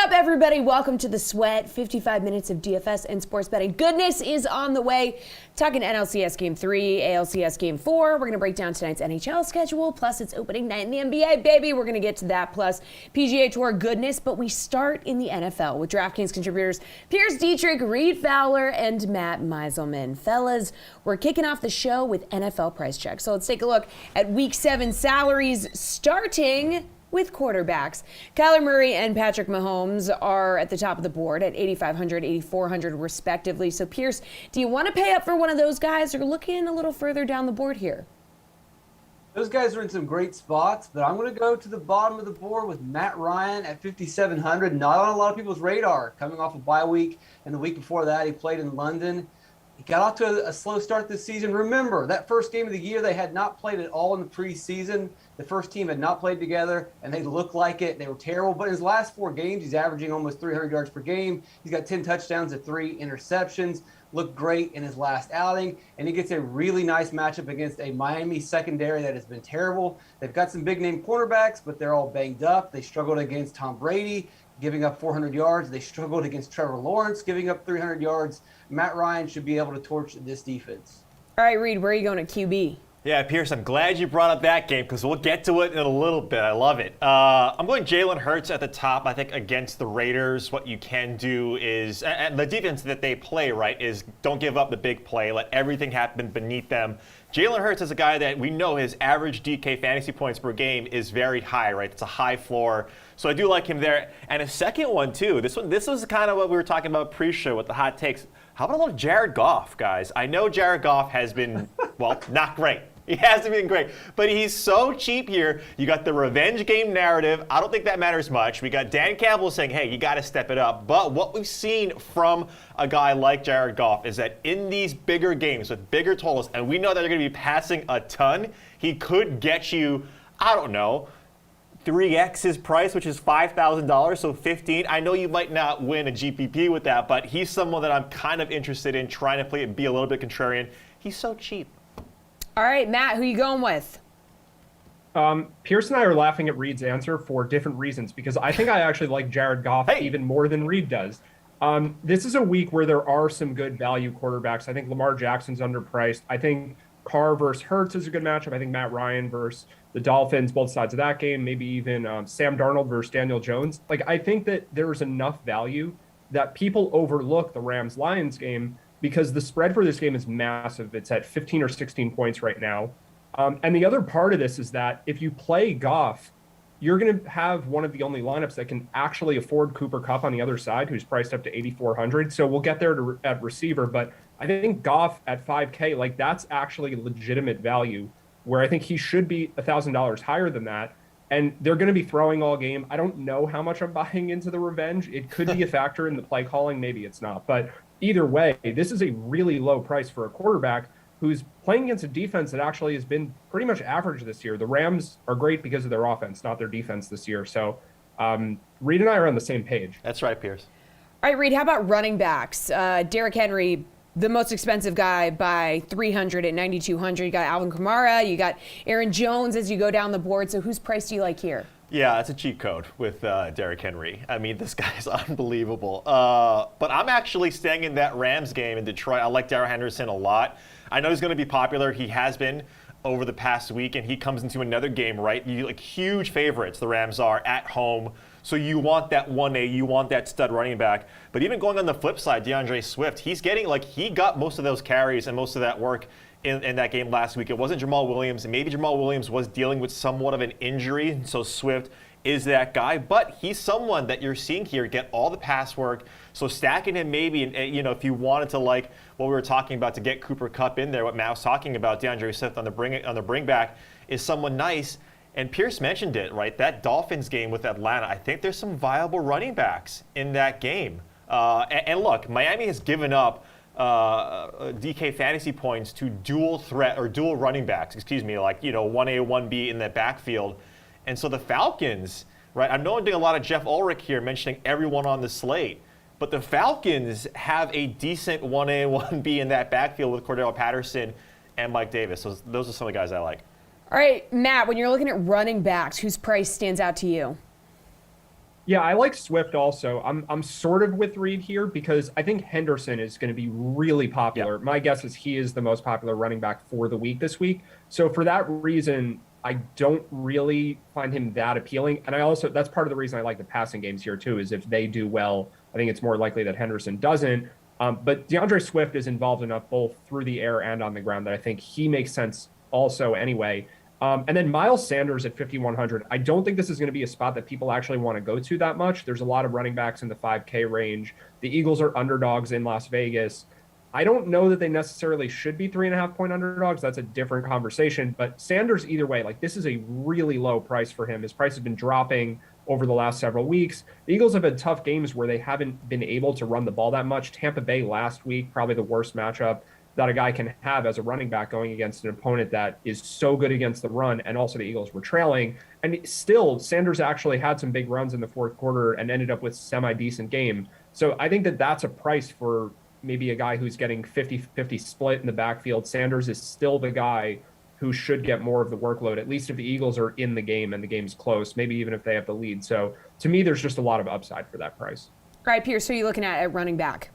up, everybody? Welcome to The Sweat. 55 minutes of DFS and sports betting goodness is on the way. Talking NLCS Game 3, ALCS Game 4. We're going to break down tonight's NHL schedule, plus it's opening night in the NBA, baby. We're going to get to that, plus PGA Tour goodness. But we start in the NFL with DraftKings contributors Pierce Dietrich, Reed Fowler, and Matt Meiselman. Fellas, we're kicking off the show with NFL price checks. So let's take a look at Week 7 salaries, starting with quarterbacks. Kyler Murray and Patrick Mahomes are at the top of the board at 8,500, 8,400 respectively. So Pierce, do you want to pay up for one of those guys or looking a little further down the board here? Those guys are in some great spots, but I'm going to go to the bottom of the board with Matt Ryan at 5,700. Not on a lot of people's radar, coming off a bye week, and the week before that he played in London. He got off to a slow start this season. Remember, that first game of the year, they had not played at all in the preseason. The first team had not played together, and they looked like it. They were terrible. But in his last 4 games, he's averaging almost 300 yards per game. He's got 10 touchdowns and 3 interceptions. Looked great in his last outing. And he gets a really nice matchup against a Miami secondary that has been terrible. They've got some big-name cornerbacks, but they're all banged up. They struggled against Tom Brady, giving up 400 yards. They struggled against Trevor Lawrence, giving up 300 yards. Matt Ryan should be able to torch this defense. All right, Reed, where are you going at QB? Yeah, Pierce, I'm glad you brought up that game because we'll get to it in a little bit. I love it. I'm going Jalen Hurts at the top. I think against the Raiders, what you can do is, and the defense that they play, right, is don't give up the big play. Let everything happen beneath them. Jalen Hurts is a guy that we know his average DK fantasy points per game is very high, right? It's a high floor. So I do like him there. And a second one, too. This was kind of what we were talking about pre-show with the hot takes. How about a little Jared Goff, guys? I know Jared Goff has been, well, not great. He hasn't been great, but he's so cheap here. You got the revenge game narrative. I don't think that matters much. We got Dan Campbell saying, hey, you got to step it up. But what we've seen from a guy like Jared Goff is that in these bigger games with bigger totals, and we know that they're going to be passing a ton, he could get you, I don't know, 3x his price, which is $5,000, so 15. I know you might not win a GPP with that, but he's someone that I'm kind of interested in trying to play and be a little bit contrarian. He's so cheap. All right, Matt, who you going with? Pierce and I are laughing at Reed's answer for different reasons because I think I actually like Jared Goff even more than Reed does. This is a week where there are some good value quarterbacks. I think Lamar Jackson's underpriced. I think Carr versus Hurts is a good matchup. I think Matt Ryan versus the Dolphins, both sides of that game, maybe even Sam Darnold versus Daniel Jones. Like, I think that there's enough value that people overlook the Rams-Lions game because the spread for this game is massive. It's at 15 or 16 points right now. And the other part of this is that if you play Goff, you're going to have one of the only lineups that can actually afford Cooper Kupp on the other side, who's priced up to 8,400. So we'll get there at receiver. But I think Goff at 5K, like that's actually legitimate value, where I think he should be $1,000 higher than that. And they're going to be throwing all game. I don't know how much I'm buying into the revenge. It could be a factor in the play calling. Maybe it's not. But either way, this is a really low price for a quarterback who's playing against a defense that actually has been pretty much average this year. The Rams are great because of their offense, not their defense this year. So Reed and I are on the same page. That's right, Pierce. All right, Reed, how about running backs? Derrick Henry, the most expensive guy by 300 at 9,200. You got Alvin Kamara. You got Aaron Jones as you go down the board. So whose price do you like here? Yeah, that's a cheat code with Derrick Henry. I mean, this guy's unbelievable. But I'm actually staying in that Rams game in Detroit. I like Darrell Henderson a lot. I know he's going to be popular. He has been over the past week, and he comes into another game, right? Like huge favorites, the Rams are at home. So you want that 1A, you want that stud running back. But even going on the flip side, DeAndre Swift, he's getting, like, he got most of those carries and most of that work in that game last week. It wasn't Jamal Williams. Maybe Jamal Williams was dealing with somewhat of an injury, so Swift is that guy. But he's someone that you're seeing here get all the pass work. So stacking him maybe, you know, if you wanted to, like what we were talking about, to get Cooper Kupp in there, what Matt was talking about, DeAndre Swift on the bring back is someone nice. And Pierce mentioned it, right? That Dolphins game with Atlanta, I think there's some viable running backs in that game. And look, Miami has given up DK fantasy points to dual threat or dual running backs, like, you know, 1A, 1B in that backfield. And so the Falcons, right? I'm doing a lot of Jeff Ulrich here mentioning everyone on the slate, but the Falcons have a decent 1A, 1B in that backfield with Cordell Patterson and Mike Davis. So those are some of the guys I like. All right, Matt, when you're looking at running backs, whose price stands out to you? Yeah, I like Swift also. I'm sort of with Reed here because I think Henderson is going to be really popular. Yep. My guess is he is the most popular running back for the week this week. So for that reason, I don't really find him that appealing. And I also, that's part of the reason I like the passing games here too, is if they do well, I think it's more likely that Henderson doesn't. But DeAndre Swift is involved enough both through the air and on the ground that I think he makes sense also anyway. And then Miles Sanders at 5,100. I don't think this is going to be a spot that people actually want to go to that much. There's a lot of running backs in the 5K range. The Eagles are underdogs in Las Vegas. I don't know that they necessarily should be 3.5 point underdogs. That's a different conversation. But Sanders, either way, like this is a really low price for him. His price has been dropping over the last several weeks. The Eagles have had tough games where they haven't been able to run the ball that much. Tampa Bay last week, probably the worst matchup that a guy can have as a running back going against an opponent that is so good against the run, and also the Eagles were trailing. And still, Sanders actually had some big runs in the fourth quarter and ended up with semi-decent game. So I think that that's a price for maybe a guy who's getting 50-50 split in the backfield. Sanders is still the guy who should get more of the workload, at least if the Eagles are in the game and the game's close, maybe even if they have the lead. So to me, there's just a lot of upside for that price. All right, Pierce, who are you looking at running back?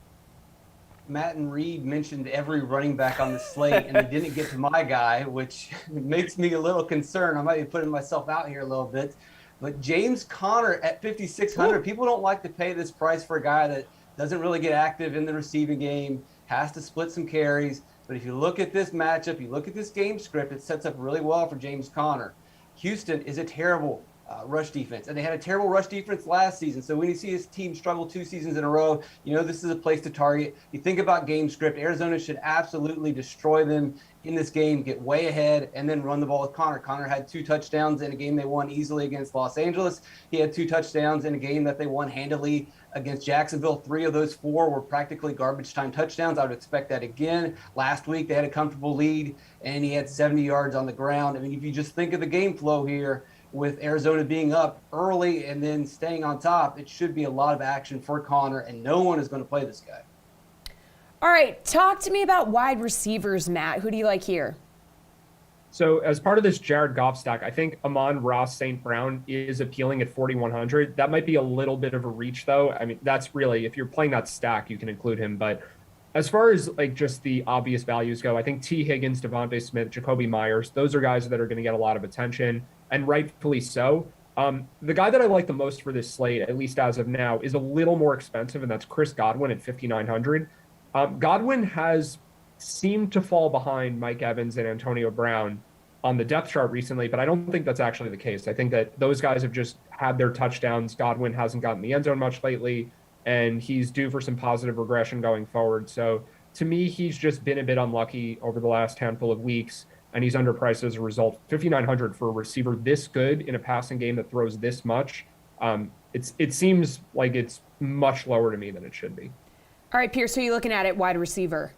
Matt and Reed mentioned every running back on the slate, and they didn't get to my guy, which makes me a little concerned. I might be putting myself out here a little bit. But James Conner at 5,600, people don't like to pay this price for a guy that doesn't really get active in the receiving game, has to split some carries. But if you look at this matchup, you look at this game script, it sets up really well for James Conner. Houston is a terrible rush defense, and they had a terrible rush defense last season. So when you see his team struggle 2 seasons in a row, you know this is a place to target. You think about game script, Arizona should absolutely destroy them in this game, get way ahead, and then run the ball with Conner. Conner had 2 touchdowns in a game they won easily against Los Angeles. He had 2 touchdowns in a game that they won handily against Jacksonville. 3 of those 4 were practically garbage time touchdowns. I would expect that again. Last week they had a comfortable lead, and he had 70 yards on the ground. I mean, if you just think of the game flow here, with Arizona being up early and then staying on top, it should be a lot of action for Conner, and no one is going to play this guy. All right, talk to me about wide receivers, Matt. Who do you like here? So as part of this Jared Goff stack, I think Amon-Ra St. Brown is appealing at 4,100. That might be a little bit of a reach, though. I mean, that's really, if you're playing that stack, you can include him. But as far as like just the obvious values go, I think T. Higgins, Devontae Smith, Jacoby Myers, those are guys that are going to get a lot of attention, and rightfully so. The guy that I like the most for this slate, at least as of now, is a little more expensive, and that's Chris Godwin at 5,900. Godwin has seemed to fall behind Mike Evans and Antonio Brown on the depth chart recently, but I don't think that's actually the case. I think that those guys have just had their touchdowns. Godwin hasn't gotten the end zone much lately, and he's due for some positive regression going forward. So to me, he's just been a bit unlucky over the last handful of weeks, and he's underpriced as a result. 5,900 for a receiver this good in a passing game that throws this much. It seems like it's much lower to me than it should be. All right, Pierce, who are you looking at wide receiver?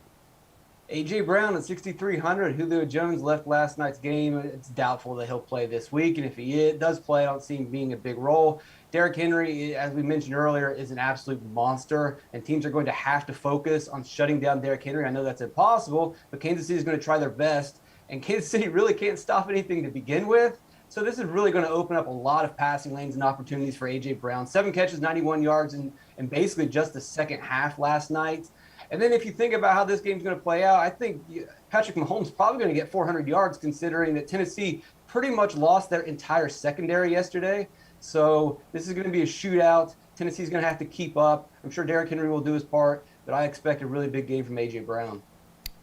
A.J. Brown at 6,300. Julio Jones left last night's game. It's doubtful that he'll play this week, and if he does play, I don't see him being a big role. Derrick Henry, as we mentioned earlier, is an absolute monster, and teams are going to have to focus on shutting down Derrick Henry. I know that's impossible, but Kansas City is going to try their best, and Kansas City really can't stop anything to begin with. So this is really going to open up a lot of passing lanes and opportunities for A.J. Brown. 7 catches, 91 yards, and basically just the second half last night. And then if you think about how this game's going to play out, I think Patrick Mahomes is probably going to get 400 yards, considering that Tennessee pretty much lost their entire secondary yesterday. So this is going to be a shootout. Tennessee's going to have to keep up. I'm sure Derrick Henry will do his part, but I expect a really big game from A.J. Brown.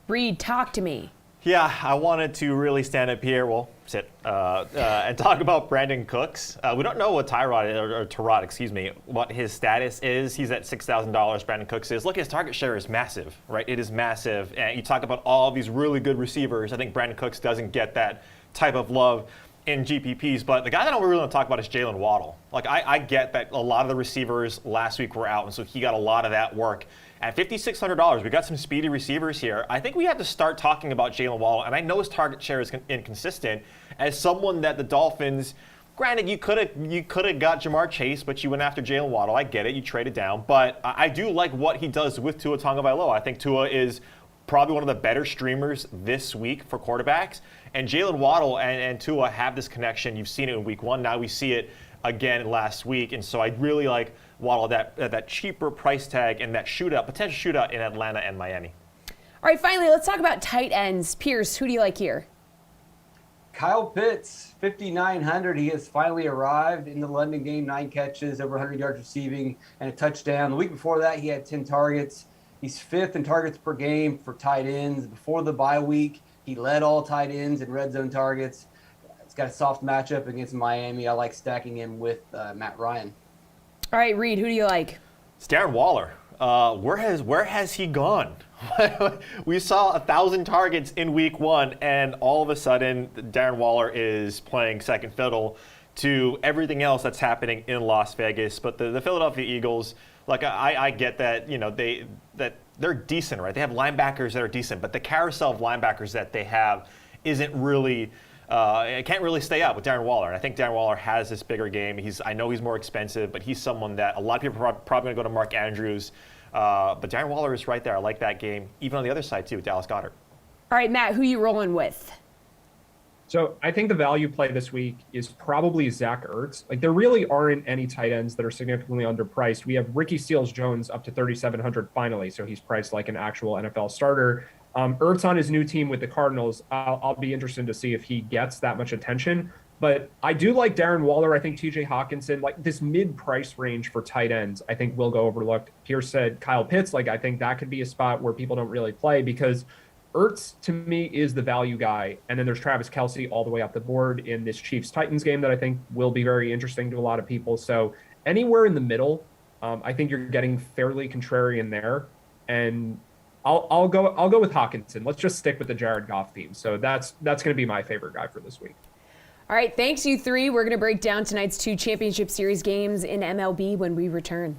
Reed, talk to me. Yeah, I wanted to really stand up here, and talk about Brandon Cooks. We don't know what Tyrod, what his status is. He's at $6,000, Brandon Cooks is. Look, his target share is massive, right? It is massive. And you talk about all of these really good receivers. I think Brandon Cooks doesn't get that type of love in GPPs. But the guy that I really want to talk about is Jalen Waddle. Like, I get that a lot of the receivers last week were out, and so he got a lot of that work. At $5,600, we got some speedy receivers here. I think we have to start talking about Jalen Waddle, and I know his target share is inconsistent. As someone that the Dolphins, granted, you could have got Jamar Chase, but you went after Jalen Waddle. I get it, you traded down, but I do like what he does with Tua Tagovailoa. I think Tua is probably one of the better streamers this week for quarterbacks, and Jalen Waddle and Tua have this connection. You've seen it in week 1. Now we see it again last week. And so I really like Waddle, that cheaper price tag and that potential shootout in Atlanta and Miami. All right, finally, let's talk about tight ends. Pierce, who do you like here? Kyle Pitts, 5,900. He has finally arrived in the London game, 9 catches, over 100 yards receiving, and a touchdown. The week before that, he had 10 targets. He's 5th in targets per game for tight ends. Before the bye week, he led all tight ends in red zone targets. It's got a soft matchup against Miami. I like stacking him with Matt Ryan. All right, Reed, who do you like? It's Darren Waller. Where has he gone? We saw 1,000 targets in week 1, and all of a sudden, Darren Waller is playing second fiddle to everything else that's happening in Las Vegas. But the Philadelphia Eagles, like I get that, they're decent, right? They have linebackers that are decent, but the carousel of linebackers that they have isn't really. It can't really stay up with Darren Waller. And I think Darren Waller has this bigger game. I know he's more expensive, but he's someone that a lot of people are probably going to go to Mark Andrews. But Darren Waller is right there. I like that game. Even on the other side, too, with Dallas Goedert. All right, Matt, who are you rolling with? So I think the value play this week is probably Zach Ertz. Like, there really aren't any tight ends that are significantly underpriced. We have Ricky Seals-Jones up to 3,700 finally, so he's priced like an actual NFL starter. Ertz on his new team with the Cardinals, I'll be interested to see if he gets that much attention. But I do like Darren Waller. I think TJ Hawkinson, like this mid-price range for tight ends, I think will go overlooked. Pierce said Kyle Pitts, like I think that could be a spot where people don't really play because Ertz, to me, is the value guy. And then there's Travis Kelce all the way up the board in this Chiefs-Titans game that I think will be very interesting to a lot of people. So anywhere in the middle, I think you're getting fairly contrarian there. And I'll go with Hawkinson. Let's just stick with the Jared Goff theme. So that's going to be my favorite guy for this week. All right, thanks you three. We're going to break down tonight's 2 championship series games in MLB when we return.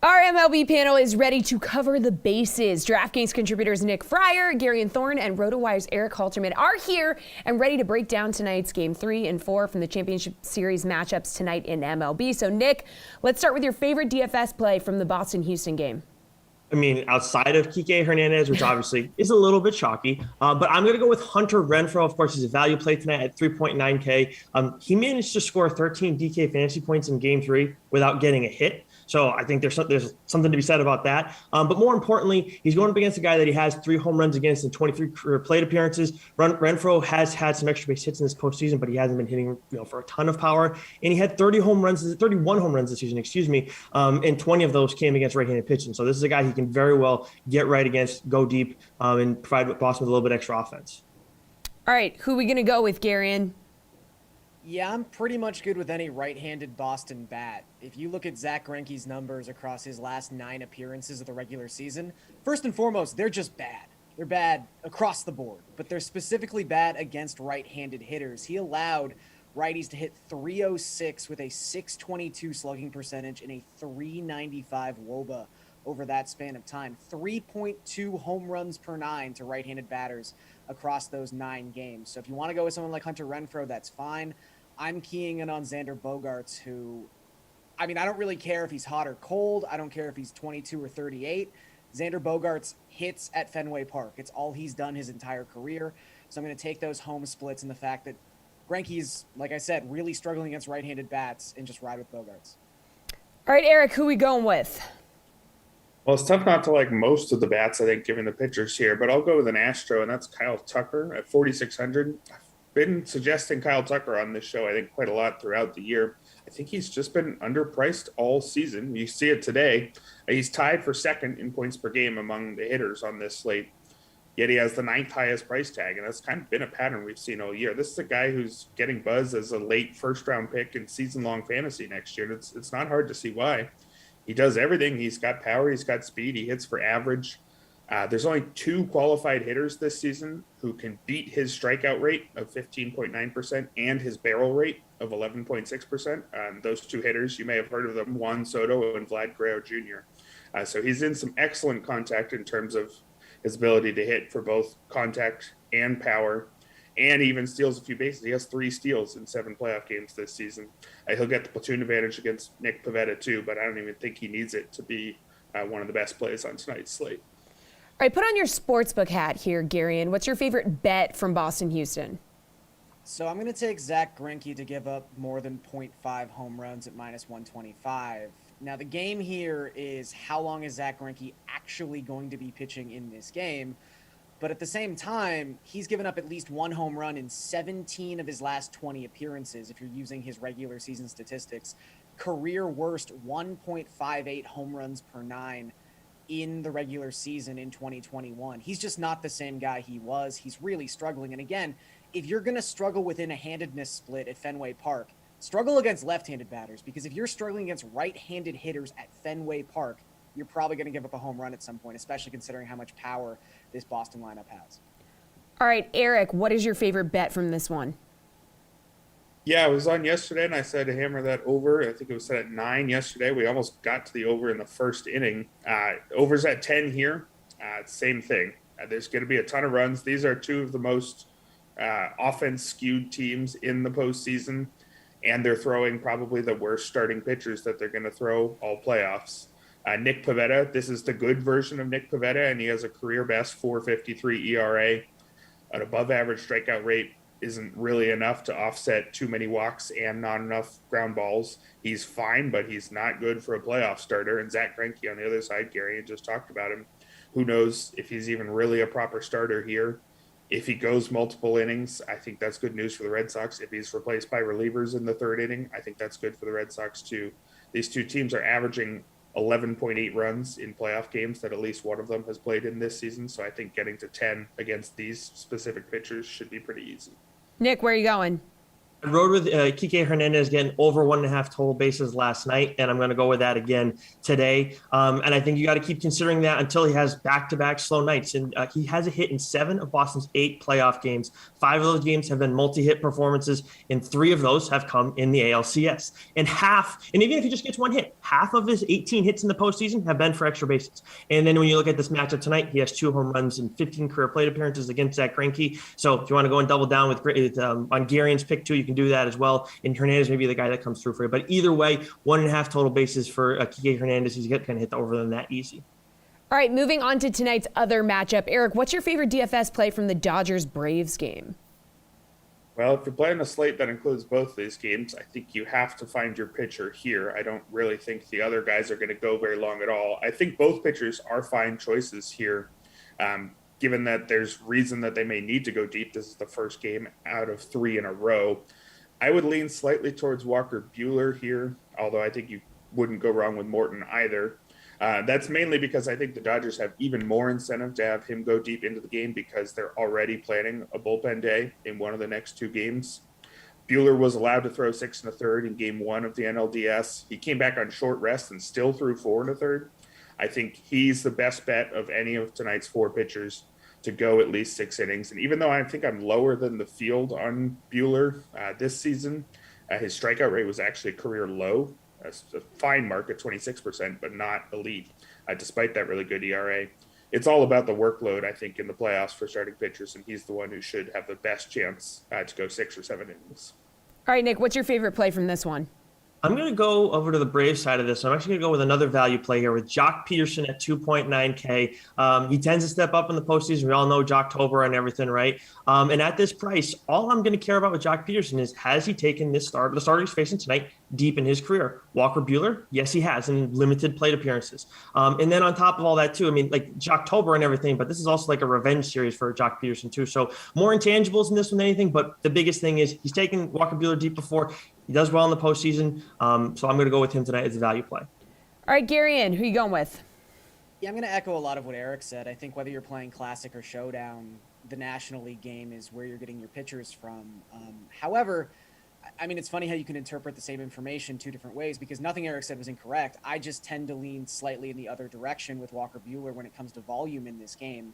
Our MLB panel is ready to cover the bases. DraftKings contributors Nick Fryer, Gary Thorne, and RotoWire's Eric Halterman are here and ready to break down tonight's Game 3 and 4 from the Championship Series matchups tonight in MLB. So, Nick, let's start with your favorite DFS play from the Boston-Houston game. I mean, outside of Kike Hernandez, which obviously is a little bit chalky, but I'm going to go with Hunter Renfroe. Of course, he's a value play tonight at 3.9K. He managed to score 13 DK fantasy points in Game 3 without getting a hit. So I think there's something to be said about that. But more importantly, he's going up against a guy that he has 3 home runs against in 23 career plate appearances. Renfroe has had some extra base hits in this postseason, but he hasn't been hitting for a ton of power. And he had 31 home runs this season, and 20 of those came against right-handed pitching. So this is a guy he can very well get right against, go deep, and provide Boston with a little bit extra offense. All right, who are we going to go with, Garion? Yeah, I'm pretty much good with any right-handed Boston bat. If you look at Zach Greinke's numbers across his last 9 appearances of the regular season, first and foremost, they're just bad. They're bad across the board, but they're specifically bad against right-handed hitters. He allowed righties to hit 306 with a 622 slugging percentage and a 395 WOBA over that span of time. 3.2 home runs per 9 to right-handed batters across those 9 games. So if you want to go with someone like Hunter Renfroe, that's fine. I'm keying in on Xander Bogaerts, who, I mean, I don't really care if he's hot or cold. I don't care if he's 22 or 38. Xander Bogaerts hits at Fenway Park. It's all he's done his entire career. So I'm going to take those home splits and the fact that Greinke's, like I said, really struggling against right-handed bats and just ride with Bogarts. All right, Eric, who we going with? Well, it's tough not to like most of the bats, I think, given the pitchers here, but I'll go with an Astro, and that's Kyle Tucker at 4,600. I've been suggesting Kyle Tucker on this show, I think, quite a lot throughout the year. I think he's just been underpriced all season. You see it today. He's tied for second in points per game among the hitters on this slate, yet he has the 9th highest price tag, and that's kind of been a pattern we've seen all year. This is a guy who's getting buzz as a late first-round pick in season-long fantasy next year. It's not hard to see why. He does everything. He's got power. He's got speed. He hits for average. There's only 2 qualified hitters this season who can beat his strikeout rate of 15.9% and his barrel rate of 11.6%. Those 2 hitters, you may have heard of them, Juan Soto and Vlad Guerrero Jr. So he's in some excellent contact in terms of his ability to hit for both contact and power, and even steals a few bases. He has 3 steals in 7 playoff games this season. He'll get the platoon advantage against Nick Pavetta too, but I don't even think he needs it to be one of the best plays on tonight's slate. All right, put on your sportsbook hat here, Garion. What's your favorite bet from Boston Houston? So I'm going to take Zach Greinke to give up more than 0.5 home runs at minus 125. Now, the game here is how long is Zach Greinke actually going to be pitching in this game? But at the same time, he's given up at least 1 home run in 17 of his last 20 appearances, if you're using his regular season statistics. Career worst 1.58 home runs per 9 in the regular season in 2021. He's just not the same guy he was. He's really struggling. And again, if you're going to struggle within a handedness split at Fenway Park, struggle against left-handed batters, because if you're struggling against right-handed hitters at Fenway Park, you're probably going to give up a home run at some point, especially considering how much power this Boston lineup has. All right, Eric, what is your favorite bet from this one? Yeah, I was on yesterday, and I said to hammer that over. I think it was set at 9 yesterday. We almost got to the over in the first inning. Over's at 10 here. Same thing. There's going to be a ton of runs. These are 2 of the most offense-skewed teams in the postseason, and they're throwing probably the worst starting pitchers that they're going to throw all playoffs. Nick Pavetta, this is the good version of Nick Pavetta, and he has a career-best 4.53 ERA. An above-average strikeout rate isn't really enough to offset too many walks and not enough ground balls. He's fine, but he's not good for a playoff starter. And Zach Greinke on the other side, Gary just talked about him. Who knows if he's even really a proper starter here. If he goes multiple innings, I think that's good news for the Red Sox. If he's replaced by relievers in the 3rd inning, I think that's good for the Red Sox too. These 2 teams are averaging 11.8 runs in playoff games that at least one of them has played in this season. So I think getting to 10 against these specific pitchers should be pretty easy. Nick, where are you going? I rode with Kike Hernandez getting over 1.5 total bases last night, and I'm going to go with that again today. And I think you got to keep considering that until he has back-to-back slow nights. And he has a hit in 7 of Boston's 8 playoff games. 5 of those games have been multi-hit performances, and 3 of those have come in the ALCS. And even if he just gets 1 hit, half of his 18 hits in the postseason have been for extra bases. And then when you look at this matchup tonight, he has 2 home runs and 15 career plate appearances against Zach Greinke. So if you want to go and double down with on Garion's pick too, you can do that as well. And Hernandez may be the guy that comes through for you. But either way, 1.5 total bases for Kike Hernandez. He's going to hit the over than that easy. All right, moving on to tonight's other matchup. Eric, what's your favorite DFS play from the Dodgers-Braves game? Well, if you're playing a slate that includes both of these games, I think you have to find your pitcher here. I don't really think the other guys are going to go very long at all. I think both pitchers are fine choices here. Given that there's reason that they may need to go deep, this is the first game out of 3 in a row. I would lean slightly towards Walker Buehler here, although I think you wouldn't go wrong with Morton either. That's mainly because I think the Dodgers have even more incentive to have him go deep into the game because they're already planning a bullpen day in one of the next 2 games. Buehler was allowed to throw 6 1/3 in game 1 of the NLDS. He came back on short rest and still threw 4 1/3. I think he's the best bet of any of tonight's 4 pitchers to go at least 6 innings. And even though I think I'm lower than the field on Buehler this season, his strikeout rate was actually a career low. That's a fine mark at 26%, but not elite, despite that really good ERA. It's all about the workload, I think, in the playoffs for starting pitchers, and he's the one who should have the best chance to go 6 or 7 innings. All right, Nick, what's your favorite play from this one? I'm going to go over to the Braves side of this. I'm actually going to go with another value play here with Jock Peterson at 2.9K. He tends to step up in the postseason. We all know Jocktober and everything, right? And at this price, all I'm going to care about with Jock Peterson is, has he taken the starter he's facing tonight deep in his career? Walker Buehler? Yes, he has, in limited plate appearances. And then on top of all that, too, I mean, like Jocktober and everything, but this is also like a revenge series for Jock Peterson, too. So more intangibles in this than anything, but the biggest thing is he's taken Walker Buehler deep before. He does well in the postseason, so I'm going to go with him tonight as a value play. All right, Garion, who are you going with? Yeah, I'm going to echo a lot of what Eric said. I think whether you're playing Classic or Showdown, the National League game is where you're getting your pitchers from. However, I mean, it's funny how you can interpret the same information two different ways, because nothing Eric said was incorrect. I just tend to lean slightly in the other direction with Walker Buehler when it comes to volume in this game.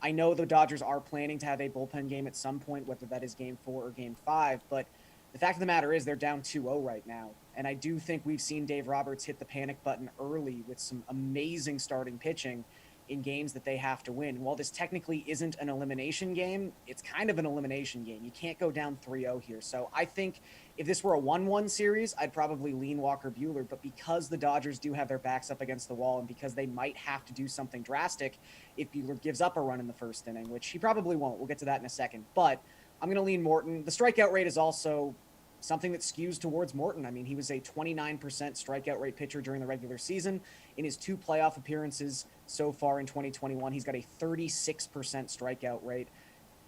I know the Dodgers are planning to have a bullpen game at some point, whether that is Game 4 or Game 5, but the fact of the matter is they're down 2-0 right now. And I do think we've seen Dave Roberts hit the panic button early with some amazing starting pitching in games that they have to win. While this technically isn't an elimination game, it's kind of an elimination game. You can't go down 3-0 here. So I think if this were a 1-1 series, I'd probably lean Walker Buehler. But because the Dodgers do have their backs up against the wall, and because they might have to do something drastic if Buehler gives up a run in the first inning, which he probably won't. We'll get to that in a second. But I'm going to lean Morton. The strikeout rate is also something that skews towards Morton. I mean, he was a 29% strikeout rate pitcher during the regular season. In his 2 playoff appearances so far in 2021, he's got a 36% strikeout rate.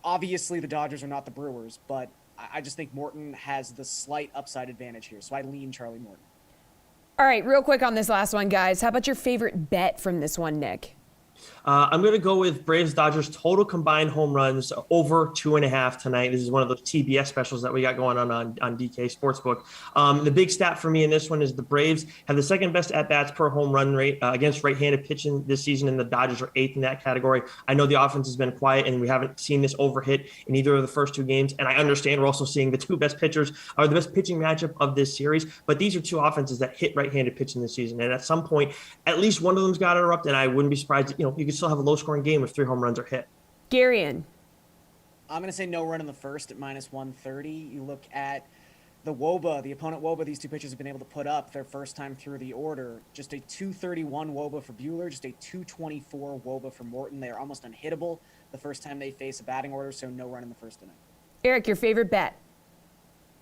Obviously, the Dodgers are not the Brewers, but I just think Morton has the slight upside advantage here. So I lean Charlie Morton. All right, real quick on this last one, guys. How about your favorite bet from this one, Nick? I'm going to go with Braves Dodgers total combined home runs over 2.5 tonight. This is one of those TBS specials that we got going on DK Sportsbook. The big stat for me in this one is the Braves have the second best at-bats per home run rate against right-handed pitching this season, and the Dodgers are 8th in that category. I know the offense has been quiet, and we haven't seen this overhit in either of the first 2 games, and I understand we're also seeing the 2 best pitchers are the best pitching matchup of this series, but these are 2 offenses that hit right-handed pitching this season, and at some point, at least one of them's got to erupt, and I wouldn't be surprised, you could still have a low-scoring game if 3 home runs are hit. Garion. I'm going to say no run in the first at -130. You look at the WOBA, the opponent WOBA these 2 pitchers have been able to put up their first time through the order. Just a 231 WOBA for Buehler, just a 224 WOBA for Morton. They are almost unhittable the first time they face a batting order, so no run in the first inning. Eric, your favorite bet?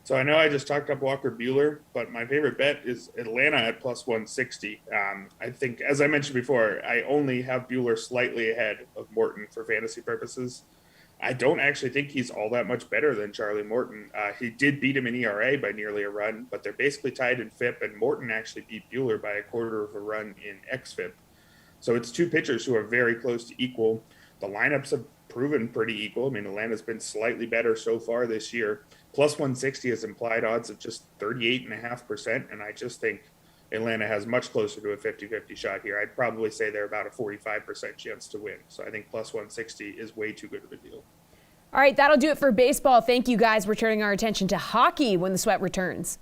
So I know I just talked up Walker Buehler, but my favorite bet is Atlanta at +160. I think, as I mentioned before, I only have Buehler slightly ahead of Morton for fantasy purposes. I don't actually think he's all that much better than Charlie Morton. He did beat him in ERA by nearly a run, but they're basically tied in FIP, and Morton actually beat Buehler by 1/4 of a run in xFIP. So it's 2 pitchers who are very close to equal. The lineups have proven pretty equal. I mean, Atlanta's been slightly better so far this year. +160 is implied odds of just 38.5%, and I just think Atlanta has much closer to a 50-50 shot here. I'd probably say they're about a 45% chance to win. So I think +160 is way too good of a deal. All right, that'll do it for baseball. Thank you, guys. We're turning our attention to hockey when the sweat returns.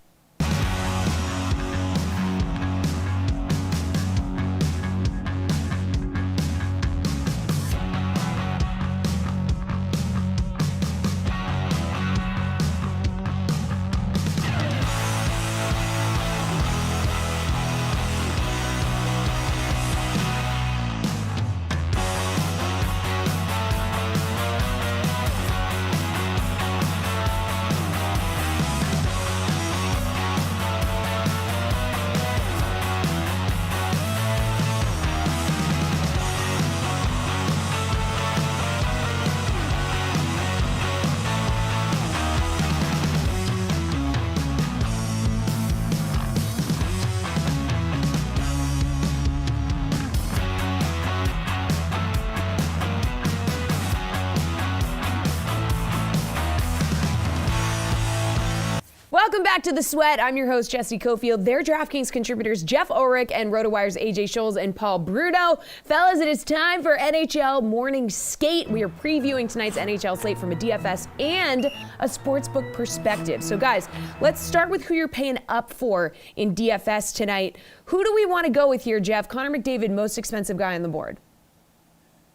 Welcome back to The Sweat. I'm your host, Jessie Coffield. Their DraftKings contributors, Jeff Ulrich and RotoWire's AJ Scholes and Paul Bruno. Fellas, it is time for NHL Morning Skate. We are previewing tonight's NHL slate from a DFS and a sportsbook perspective. So, guys, let's start with who you're paying up for in DFS tonight. Who do we want to go with here, Jeff? Connor McDavid, most expensive guy on the board.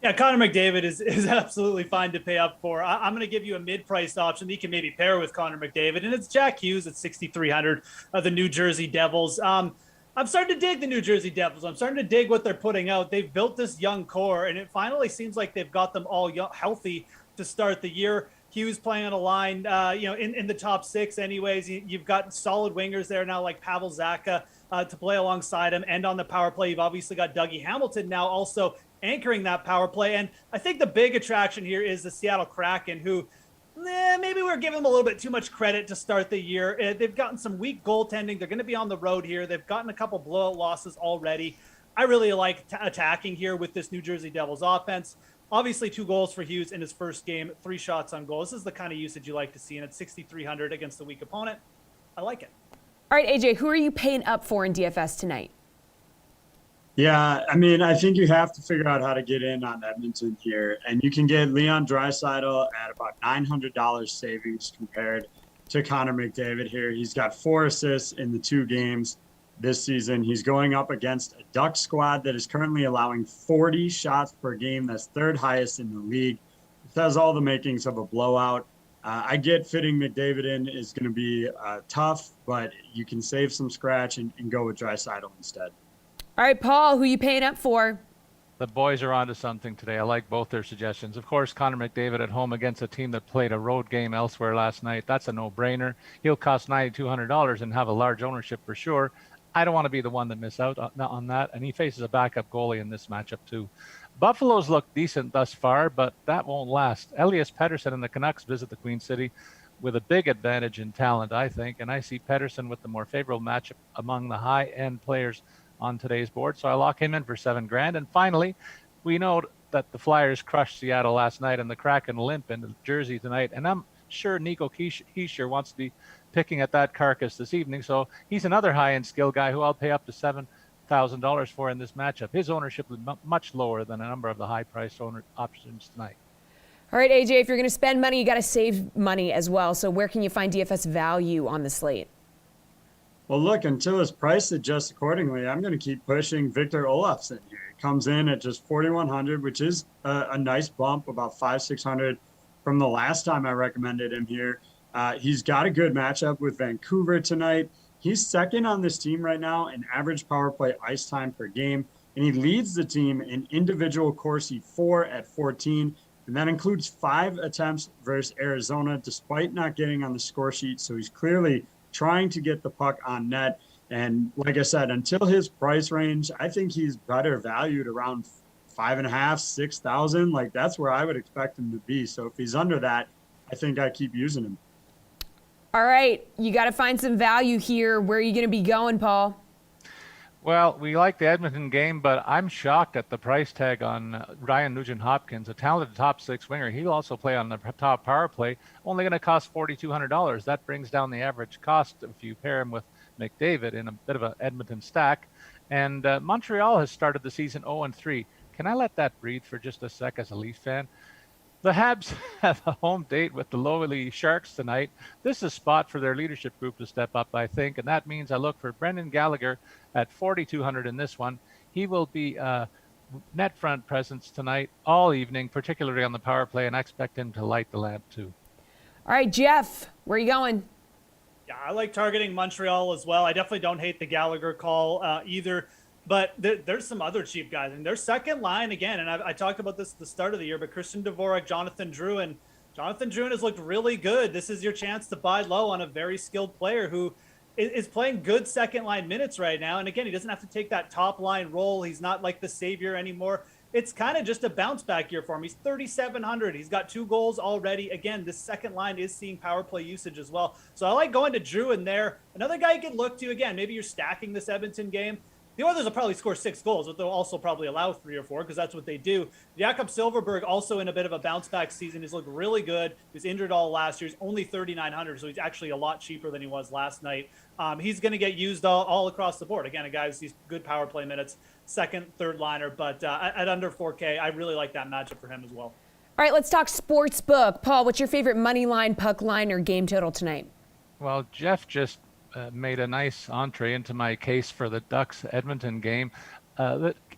Yeah, Connor McDavid is absolutely fine to pay up for. I'm going to give you a mid-priced option that you can maybe pair with Connor McDavid, and it's Jack Hughes at 6,300 of the New Jersey Devils. I'm starting to dig the New Jersey Devils. I'm starting to dig what they're putting out. They've built this young core, and it finally seems like they've got them all healthy to start the year. Hughes playing on a line, in the top six anyways. You've got solid wingers there now like Pavel Zacha to play alongside him. And on the power play, you've obviously got Dougie Hamilton now also anchoring that power play. And I think the big attraction here is the Seattle Kraken, who maybe we're giving them a little bit too much credit to start the year. They've gotten some weak goaltending. They're going to be on the road here. They've gotten a couple blowout losses already. I really like attacking here with this New Jersey Devils offense. Obviously, 2 goals for Hughes in his first game, 3 shots on goal. This is the kind of usage you like to see, and at 6,300 against a weak opponent, I like it. All right, AJ, who are you paying up for in DFS tonight? Yeah, I mean, I think you have to figure out how to get in on Edmonton here. And you can get Leon Draisaitl at about $900 savings compared to Connor McDavid here. He's got 4 assists in the 2 games this season. He's going up against a Duck squad that is currently allowing 40 shots per game. That's 3rd highest in the league. It has all the makings of a blowout. I get fitting McDavid in is going to be tough, but you can save some scratch and go with Draisaitl instead. All right, Paul, who you paying up for? The boys are onto something today. I like both their suggestions. Of course, Connor McDavid at home against a team that played a road game elsewhere last night. That's a no-brainer. He'll cost $9,200 and have a large ownership for sure. I don't want to be the one that miss out on that. And he faces a backup goalie in this matchup too. Buffalo's looked decent thus far, but that won't last. Elias Pettersson and the Canucks visit the Queen City with a big advantage in talent, I think. And I see Pettersson with the more favorable matchup among the high-end players on today's board. So I lock him in for $7,000. And finally, we know that the Flyers crushed Seattle last night and the Kraken limp into Jersey tonight. And I'm sure Nico Hischier wants to be picking at that carcass this evening. So he's another high-end skill guy who I'll pay up to $7,000 for in this matchup. His ownership is much lower than a number of the high-priced options tonight. All right, AJ, if you're going to spend money, you got to save money as well. So where can you find DFS value on the slate? Well, look, until his price adjusts accordingly, I'm going to keep pushing Victor Olofsson here. He comes in at just 4,100, which is a nice bump, about 5,600 from the last time I recommended him here. He's got a good matchup with Vancouver tonight. He's second on this team right now in average power play ice time per game, and he leads the team in individual Corsi 4 at 14, and that includes 5 attempts versus Arizona, despite not getting on the score sheet. So he's clearly trying to get the puck on net. And like I said, until his price range, I think he's better valued around 5,500, 6,000. Like that's where I would expect him to be. So if he's under that, I think I keep using him. All right, you got to find some value here. Where are you going to be going, Paul? Well, we like the Edmonton game, but I'm shocked at the price tag on Ryan Nugent-Hopkins, a talented top 6 winger. He'll also play on the top power play, only going to cost $4,200. That brings down the average cost if you pair him with McDavid in a bit of an Edmonton stack. And Montreal has started the season 0-3. Can I let that breathe for just a sec as a Leaf fan? The Habs have a home date with the lowly Sharks tonight. This is a spot for their leadership group to step up, I think, and that means I look for Brendan Gallagher at 4,200 in this one. He will be net front presence tonight all evening, particularly on the power play, and I expect him to light the lamp too. All right, Jeff, where are you going? Yeah, I like targeting Montreal as well. I definitely don't hate the Gallagher call either. But there's some other cheap guys. And their second line, again, and I talked about this at the start of the year, but Christian Dvorak, Jonathan Drewen. Jonathan Drewen has looked really good. This is your chance to buy low on a very skilled player who is playing good second-line minutes right now. And, again, he doesn't have to take that top-line role. He's not like the savior anymore. It's kind of just a bounce-back year for him. He's 3,700. He's got 2 goals already. Again, this second line is seeing power play usage as well. So I like going to Drewen there. Another guy you can look to, again, maybe you're stacking this Edmonton game. The Oilers will probably score 6 goals, but they'll also probably allow 3 or 4 because that's what they do. Jakob Silverberg also in a bit of a bounce-back season. He's looked really good. He was injured all last year. He's only 3,900, so he's actually a lot cheaper than he was last night. He's going to get used all across the board. Again, a guy who sees good power play minutes, second, third liner, but at under 4K, I really like that matchup for him as well. All right, let's talk sports book. Paul, what's your favorite money line, puck line, or game total tonight? Well, Jeff just made a nice entree into my case for the Ducks Edmonton game.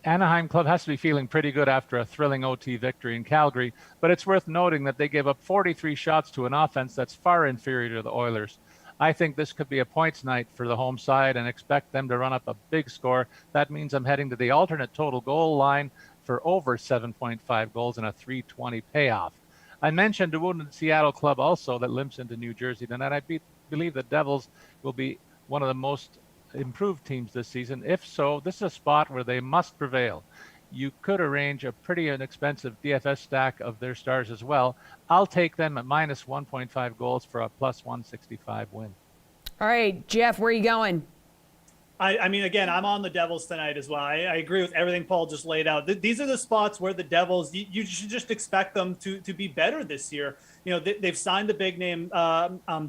Anaheim club has to be feeling pretty good after a thrilling OT victory in Calgary, but it's worth noting that they gave up 43 shots to an offense that's far inferior to the Oilers. I think this could be a points night for the home side and expect them to run up a big score. That means I'm heading to the alternate total goal line for over 7.5 goals and a 320 payoff. I mentioned the wounded Seattle club also that limps into New Jersey tonight. I believe the Devils will be one of the most improved teams this season. If so, this is a spot where they must prevail. You could arrange a pretty inexpensive DFS stack of their stars as well. I'll take them at minus 1.5 goals for a plus 165 win. All right, Jeff, where are you going? I mean, again, I'm on the Devils tonight as well. I agree with everything Paul just laid out. These are the spots where the Devils, you should just expect them to be better this year. You know, they've signed the big name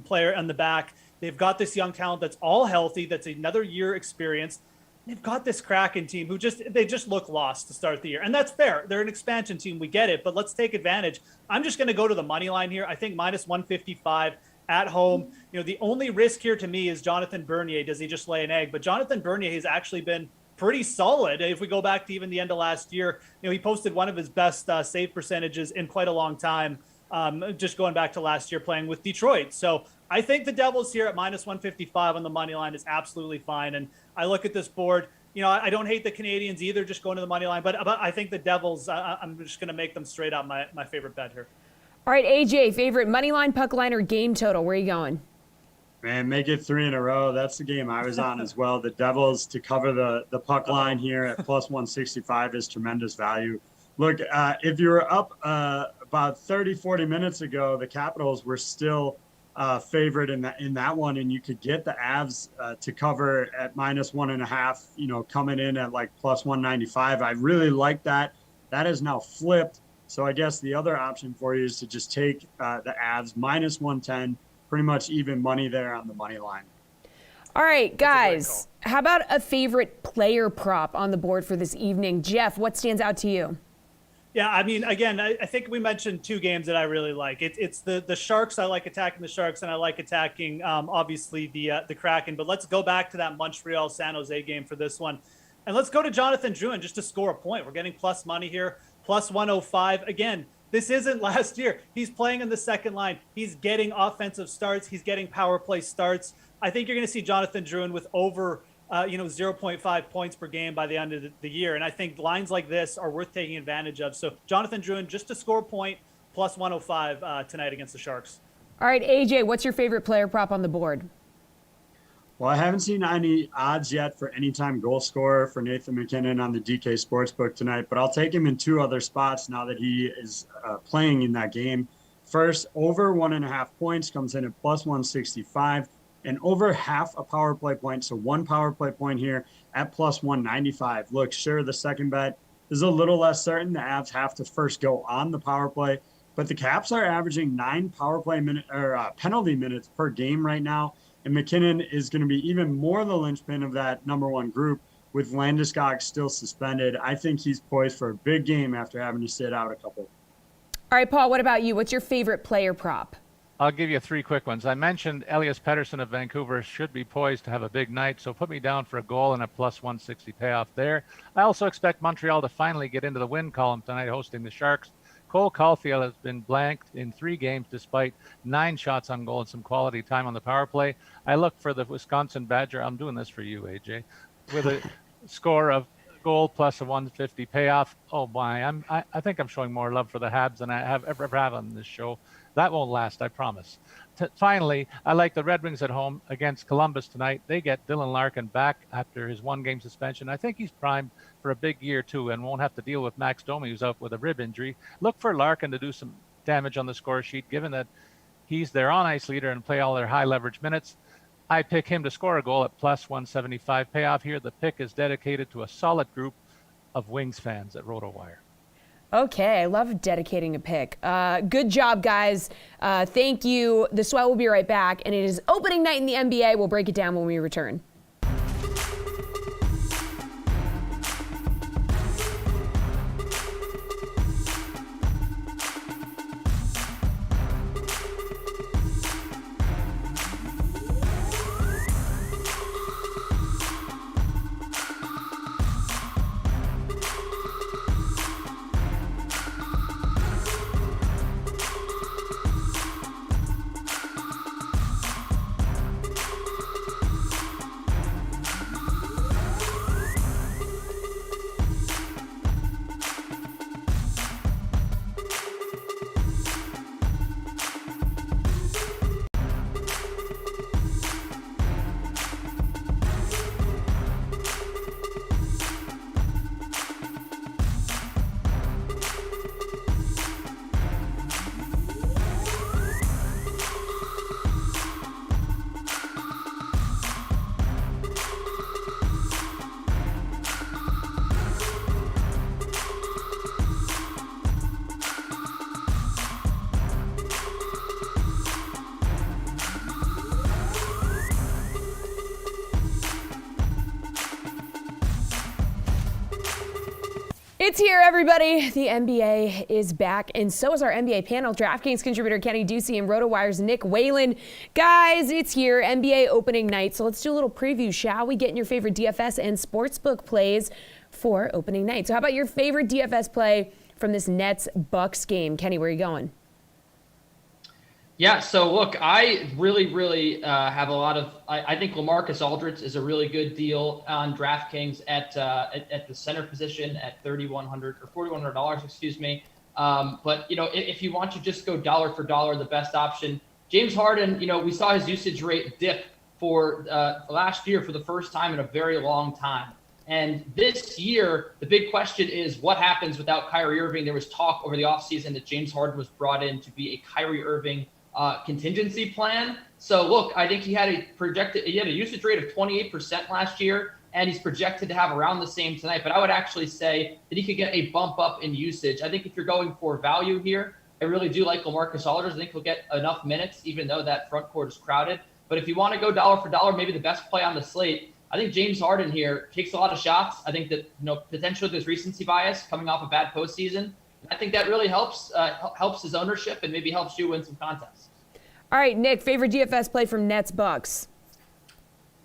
player on the back. They've got this young talent that's all healthy, that's another year experience. They've got this Kraken team who just look lost to start the year. And that's fair. They're an expansion team. We get it, but let's take advantage. I'm just going to go to the money line here. I think minus 155 at home. You know, the only risk here to me is Jonathan Bernier. Does he just lay an egg? But Jonathan Bernier has actually been pretty solid. If we go back to even the end of last year, you know, he posted one of his best save percentages in quite a long time. Just going back to last year playing with Detroit. So I think the Devils here at minus 155 on the money line is absolutely fine. And I look at this board, you know, I don't hate the Canadians either, just going to the money line, but I think the Devils, I'm just going to make them straight up my favorite bet here. All right, AJ, favorite money line, puck line, or game total? Where are you going? Man, make it 3 in a row. That's the game I was on as well. The Devils to cover the puck line here at plus 165 is tremendous value. Look, if you were up about 30, 40 minutes ago, the Capitals were still favored in that one, and you could get the Avs to cover at minus 1.5, you know, coming in at like plus 195. I really like that. That is now flipped. So I guess the other option for you is to just take the Avs minus 110, pretty much even money there on the money line. All right, guys, how about a favorite player prop on the board for this evening? Jeff, what stands out to you? Yeah, I mean, again, I think we mentioned two games that I really like. It's the Sharks. I like attacking the Sharks, and I like attacking, obviously, the Kraken. But let's go back to that Montreal-San Jose game for this one. And let's go to Jonathan Drewen just to score a point. We're getting plus money here, plus 105. Again, this isn't last year. He's playing in the second line. He's getting offensive starts. He's getting power play starts. I think you're going to see Jonathan Drewen with over 0.5 points per game by the end of the year. And I think lines like this are worth taking advantage of. So Jonathan Drewen just to score a point, plus 105 tonight against the Sharks. All right, AJ, what's your favorite player prop on the board? Well, I haven't seen any odds yet for anytime goal scorer for Nathan McKinnon on the DK Sportsbook tonight, but I'll take him in 2 other spots now that he is playing in that game. First, over 1.5 points comes in at plus 165, and over half a power play point, so 1 power play point here at plus 195. Look, sure, the second bet is a little less certain. The Avs have to first go on the power play, but the Caps are averaging 9 power play penalty minutes per game right now. And McKinnon is going to be even more the linchpin of that number 1 group with Landeskog still suspended. I think he's poised for a big game after having to sit out a couple. All right, Paul, what about you? What's your favorite player prop? I'll give you 3 quick ones. I mentioned Elias Pettersson of Vancouver should be poised to have a big night, so put me down for a goal and a plus 160 payoff there. I also expect Montreal to finally get into the win column tonight hosting the Sharks. Cole Caulfield has been blanked in 3 games despite 9 shots on goal and some quality time on the power play. I look for the Wisconsin Badger. I'm doing this for you, AJ, with a score of goal plus a 150 payoff. Oh my, I think I'm showing more love for the Habs than I have ever had on this show. That won't last, I promise. Finally, I like the Red Wings at home against Columbus tonight. They get Dylan Larkin back after his 1-game suspension. I think he's primed for a big year, too, and won't have to deal with Max Domi, who's out with a rib injury. Look for Larkin to do some damage on the score sheet, given that he's their on-ice leader and play all their high-leverage minutes. I pick him to score a goal at plus 175 payoff here. The pick is dedicated to a solid group of Wings fans at RotoWire. Okay, I love dedicating a pick. Good job, guys. Thank you. The Sweat will be right back, and it is opening night in the NBA. We'll break it down when we return. It's here, everybody. The NBA is back, and so is our NBA panel. DraftKings contributor Kenny Ducey and RotoWire's Nick Whalen. Guys, it's here, NBA opening night. So let's do a little preview, shall we? Get in your favorite DFS and sportsbook plays for opening night. So how about your favorite DFS play from this Nets-Bucks game? Kenny, where are you going? Yeah, so look, I really have a lot of. I think LaMarcus Aldridge is a really good deal on DraftKings at the center position at $3,100 or $4,100, excuse me. But if you want to just go dollar for dollar, the best option, James Harden. We saw his usage rate dip for last year for the first time in a very long time. And this year, the big question is what happens without Kyrie Irving. There was talk over the offseason that James Harden was brought in to be a Kyrie Irving contingency plan. So look, I think he had a usage rate of 28% last year, and he's projected to have around the same tonight. But I would actually say that he could get a bump up in usage. I think if you're going for value here, I really do like LaMarcus Aldridge. I think he'll get enough minutes, even though that front court is crowded. But if you want to go dollar for dollar, maybe the best play on the slate, I think James Harden here takes a lot of shots. I think that potentially there's recency bias coming off a bad postseason. I think that really helps his ownership and maybe helps you win some contests. All right, Nick, favorite DFS play from Nets-Bucks?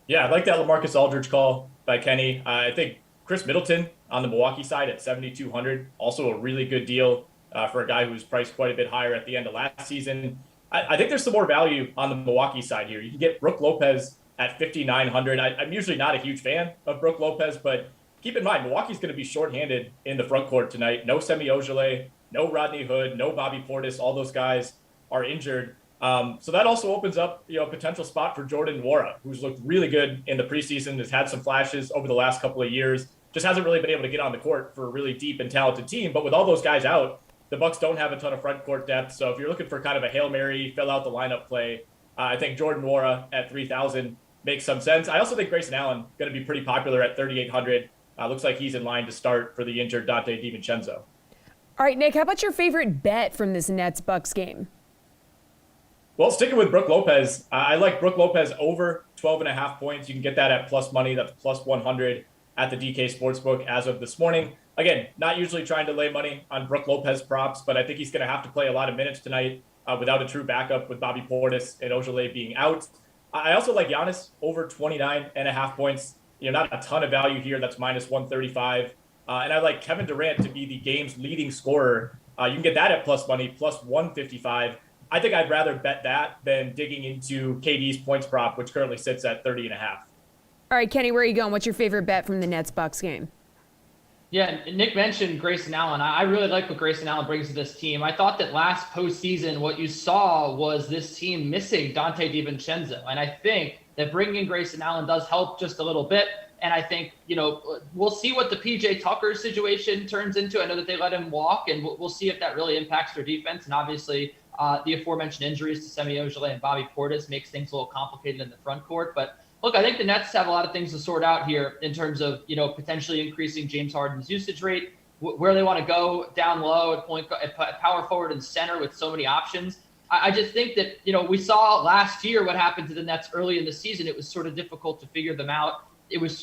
Yeah, I like that LaMarcus Aldridge call by Kenny. I think Chris Middleton on the Milwaukee side at $7,200, also a really good deal for a guy who's priced quite a bit higher at the end of last season. I think there's some more value on the Milwaukee side here. You can get Brook Lopez at $5,900. I'm usually not a huge fan of Brook Lopez, but keep in mind, Milwaukee's going to be shorthanded in the front court tonight. No Semi Ojeleye, no Rodney Hood, no Bobby Portis. All those guys are injured. So that also opens up, a potential spot for Jordan Nwora, who's looked really good in the preseason, has had some flashes over the last couple of years, just hasn't really been able to get on the court for a really deep and talented team. But with all those guys out, the Bucks don't have a ton of front court depth. So if you're looking for kind of a Hail Mary, fill out the lineup play, I think Jordan Nwora at $3,000 makes some sense. I also think Grayson Allen going to be pretty popular at $3,800. Looks like he's in line to start for the injured Dante DiVincenzo. All right, Nick, how about your favorite bet from this Nets-Bucks game? Well, sticking with Brook Lopez, I like Brook Lopez over 12.5 points. You can get that at plus money. That's plus 100 at the DK Sportsbook as of this morning. Again, not usually trying to lay money on Brook Lopez props, but I think he's going to have to play a lot of minutes tonight without a true backup with Bobby Portis and Ojeleye being out. I also like Giannis over 29.5 points. Not a ton of value here. That's minus 135. And I like Kevin Durant to be the game's leading scorer. You can get that at plus money, plus 155. I think I'd rather bet that than digging into KD's points prop, which currently sits at 30.5. All right, Kenny, where are you going? What's your favorite bet from the Nets-Bucks game? Yeah, Nick mentioned Grayson Allen. I really like what Grayson Allen brings to this team. I thought that last postseason, what you saw was this team missing Dante DiVincenzo. And I think that bringing in Grayson Allen does help just a little bit. And I think, we'll see what the PJ Tucker situation turns into. I know that they let him walk, and we'll see if that really impacts their defense. And obviously, the aforementioned injuries to Semi Ojeleye and Bobby Portis makes things a little complicated in the front court. But look, I think the Nets have a lot of things to sort out here in terms of, potentially increasing James Harden's usage rate, where they want to go down low at power forward and center with so many options. I just think that, we saw last year what happened to the Nets early in the season. It was sort of difficult to figure them out. It was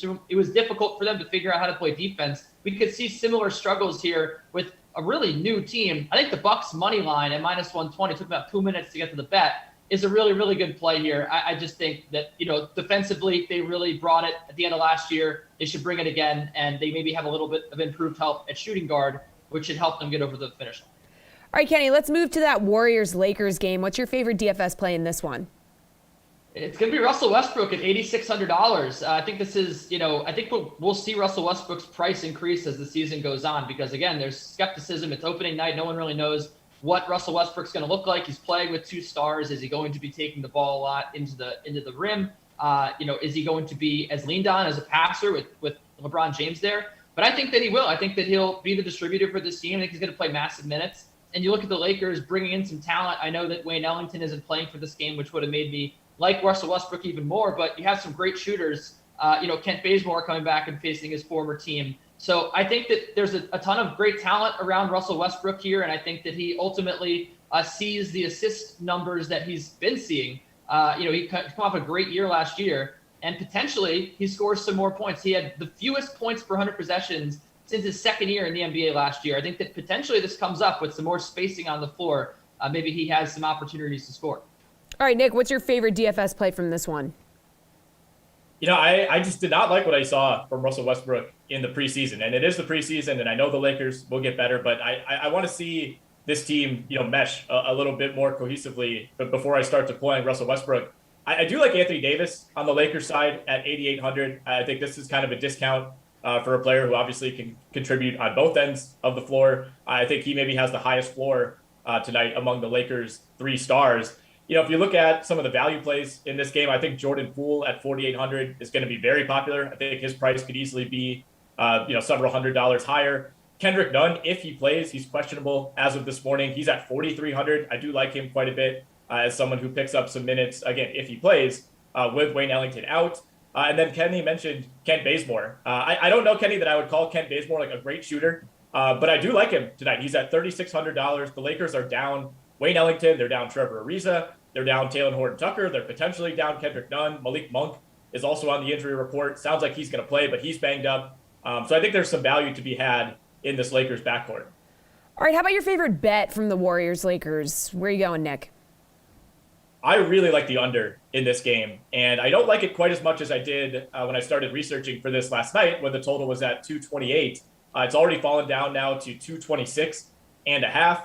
difficult for them to figure out how to play defense. We could see similar struggles here with a really new team. I think the Bucks money line at minus 120 took about 2 minutes to get to the bet is a really, really good play here. I just think that, defensively, they really brought it at the end of last year. They should bring it again, and they maybe have a little bit of improved help at shooting guard, which should help them get over the finish line. All right, Kenny, let's move to that Warriors-Lakers game. What's your favorite DFS play in this one? It's going to be Russell Westbrook at $8,600. I think this is, I think we'll see Russell Westbrook's price increase as the season goes on because, again, there's skepticism. It's opening night. No one really knows what Russell Westbrook's going to look like. He's playing with two stars. Is he going to be taking the ball a lot into the rim? Is he going to be as leaned on as a passer with LeBron James there? But I think that he will. I think that he'll be the distributor for this team. I think he's going to play massive minutes. And you look at the Lakers bringing in some talent. I know that Wayne Ellington isn't playing for this game, which would have made me like Russell Westbrook even more, but you have some great shooters. Kent Bazemore coming back and facing his former team. So I think that there's a ton of great talent around Russell Westbrook here, and I think that he ultimately sees the assist numbers that he's been seeing. He come off a great year last year, and potentially he scores some more points. He had the fewest points per 100 possessions since his second year in the NBA last year. I think that potentially this comes up with some more spacing on the floor. Maybe he has some opportunities to score. All right, Nick, what's your favorite DFS play from this one? I just did not like what I saw from Russell Westbrook in the preseason. And it is the preseason, and I know the Lakers will get better, but I want to see this team, mesh a little bit more cohesively. But before I start deploying Russell Westbrook, I do like Anthony Davis on the Lakers side at 8,800. I think this is kind of a discount for a player who obviously can contribute on both ends of the floor. I think he maybe has the highest floor tonight among the Lakers' 3 stars. If you look at some of the value plays in this game, I think Jordan Poole at 4,800 is going to be very popular. I think his price could easily be, several $100s higher. Kendrick Nunn, if he plays, he's questionable as of this morning. He's at 4,300. I do like him quite a bit as someone who picks up some minutes, again, if he plays, with Wayne Ellington out. And then Kenny mentioned Kent Bazemore. I don't know, Kenny, that I would call Kent Bazemore like a great shooter, but I do like him tonight. He's at $3,600. The Lakers are down Wayne Ellington. They're down Trevor Ariza. They're down Taylor Horton-Tucker. They're potentially down Kendrick Nunn. Malik Monk is also on the injury report. Sounds like he's going to play, but he's banged up. So I think there's some value to be had in this Lakers backcourt. All right, how about your favorite bet from the Warriors-Lakers? Where are you going, Nick? I really like the under in this game, and I don't like it quite as much as I did when I started researching for this last night when the total was at 228. It's already fallen down now to 226.5.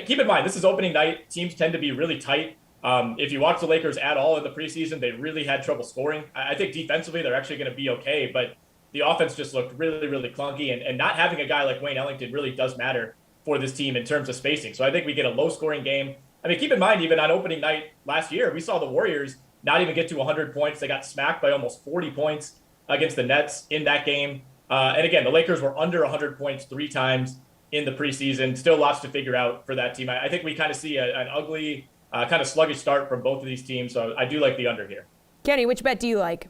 Keep in mind, this is opening night. Teams tend to be really tight. If you watch the Lakers at all in the preseason, they really had trouble scoring. I think defensively they're actually going to be okay, but the offense just looked really, really clunky, and not having a guy like Wayne Ellington really does matter for this team in terms of spacing. So I think we get a low-scoring game. I mean, keep in mind, even on opening night last year, we saw the Warriors not even get to 100 points. They got smacked by almost 40 points against the Nets in that game. And again, the Lakers were under 100 points 3 times in the preseason. Still lots to figure out for that team. I think we kind of see an ugly, kind of sluggish start from both of these teams. So I do like the under here. Kenny, which bet do you like?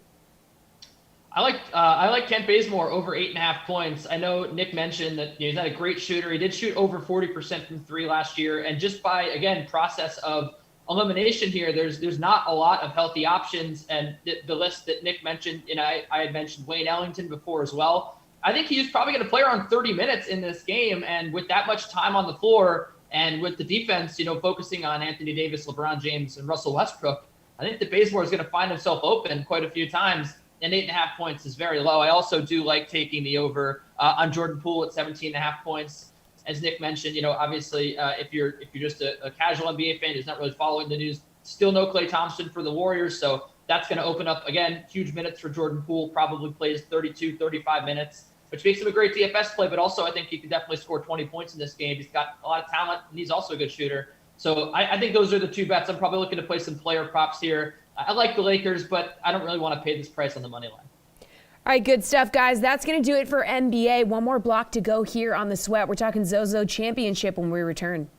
I like Kent Bazemore over 8.5 points. I know Nick mentioned that he's not a great shooter. He did shoot over 40% from 3 last year. And just by, again, process of elimination here, there's not a lot of healthy options. And the list that Nick mentioned, I had mentioned Wayne Ellington before as well. I think he's probably going to play around 30 minutes in this game. And with that much time on the floor and with the defense, focusing on Anthony Davis, LeBron James, and Russell Westbrook, I think that Bazemore is going to find himself open quite a few times. And 8.5 points is very low. I also do like taking the over on Jordan Poole at 17.5 points. As Nick mentioned, obviously, if you're just a casual NBA fan who's not really following the news, still no Klay Thompson for the Warriors. So that's going to open up, again, huge minutes for Jordan Poole. Probably plays 32, 35 minutes, which makes him a great DFS play. But also, I think he can definitely score 20 points in this game. He's got a lot of talent, and he's also a good shooter. So I think those are the 2 bets. I'm probably looking to play some player props here. I like the Lakers, but I don't really want to pay this price on the money line. All right, good stuff, guys. That's going to do it for NBA. One more block to go here on The Sweat. We're talking Zozo Championship when we return.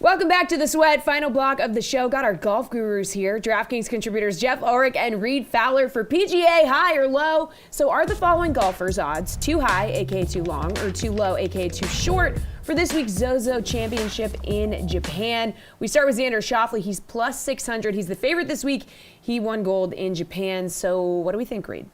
Welcome back to The Sweat, final block of the show. Got our golf gurus here. DraftKings contributors Jeff Ulrich and Reed Fowler for PGA high or low. So are the following golfers' odds too high, aka too long, or too low, aka too short, for this week's Zozo Championship in Japan? We start with Xander Schauffele. He's plus 600. He's the favorite this week. He won gold in Japan. So what do we think, Reed?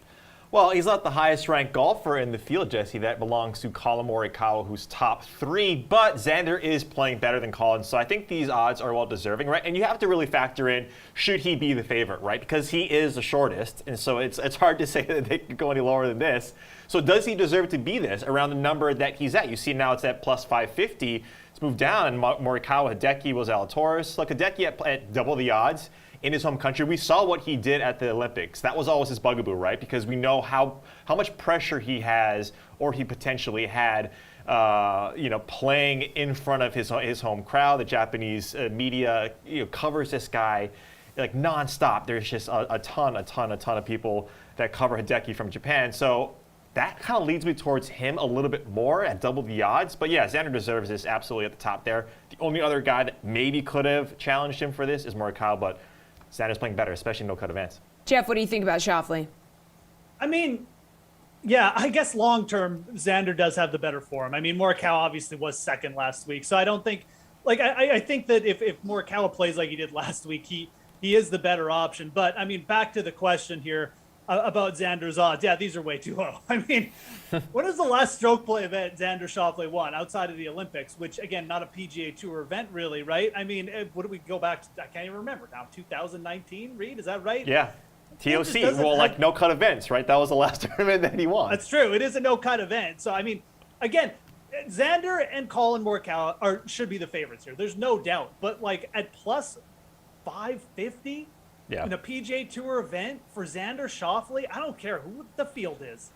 Well, he's not the highest ranked golfer in the field, Jesse. That belongs to Collin Morikawa, who's top 3. But Xander is playing better than Collin, so I think these odds are well deserving, right? And you have to really factor in, should he be the favorite, right? Because he is the shortest, and so it's hard to say that they could go any lower than this. So does he deserve to be this around the number that he's at? You see now it's at plus 550. It's moved down, and Morikawa, Hideki, was Zalatoris. Look, Hideki at double the odds in his home country. We saw what he did at the Olympics. That was always his bugaboo, right? Because we know how much pressure he has, or he potentially had, playing in front of his home crowd. The Japanese media covers this guy like nonstop. There's just a ton of people that cover Hideki from Japan. So that kind of leads me towards him a little bit more at double the odds. But yeah, Xander deserves this absolutely at the top there. The only other guy that maybe could have challenged him for this is Morikawa, but Xander's playing better, especially in no-cut events. Jeff, what do you think about Schauffele? I mean, yeah, I guess long-term, Xander does have the better form. I mean, Morikawa obviously was second last week, so I don't think – I think that if Morikawa plays like he did last week, he is the better option. But, I mean, back to the question here about Xander's odds. Yeah, these are way too low. I mean, when is the last stroke play event Xander Schauffele won outside of the Olympics, which, again, not a PGA Tour event really, right? I mean, what do we go back to? I can't even remember now. 2019, Reed? Is that right? Yeah. TOC, like no-cut events, right? That was the last tournament that he won. That's true. It is a no-cut event. So, I mean, again, Xander and Colin Morikawa should be the favorites here. There's no doubt. But, like, at plus 550 in a PGA Tour event for Xander Schauffele, I don't care who the field is.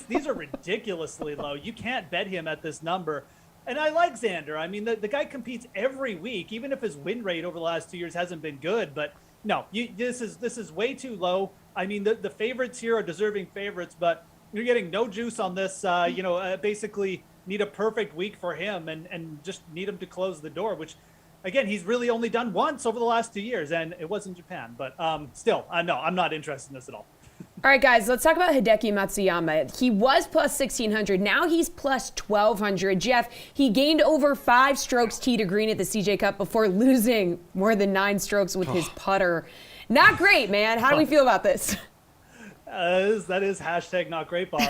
These are ridiculously low. You can't bet him at this number. And I like Xander. I mean, the guy competes every week, even if his win rate over the last 2 years hasn't been good. But no, this is way too low. I mean, the favorites here are deserving favorites, but you're getting no juice on this. Basically need a perfect week for him and just need him to close the door, which, again, he's really only done once over the last 2 years, and it was in Japan. But still, no, I'm not interested in this at all. All right, guys, let's talk about Hideki Matsuyama. He was plus 1,600. Now he's plus 1,200. Jeff, he gained over 5 strokes tee to green at the CJ Cup before losing more than 9 strokes with his putter. Not great, man. How do we feel about this? That is hashtag not great, Bob.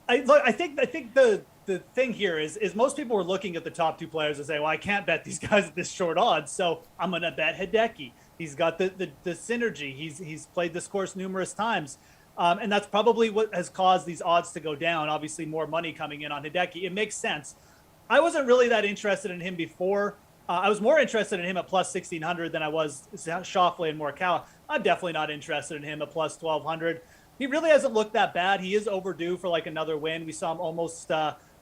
I think the thing here is most people were looking at the top 2 players and say, well, I can't bet these guys at this short odds, so I'm going to bet Hideki. He's got the synergy. He's played this course numerous times. And that's probably what has caused these odds to go down. Obviously, more money coming in on Hideki. It makes sense. I wasn't really that interested in him before. I was more interested in him at plus 1,600 than I was Schauffele and Morikawa. I'm definitely not interested in him at plus 1,200. He really hasn't looked that bad. He is overdue for like another win. We saw him almost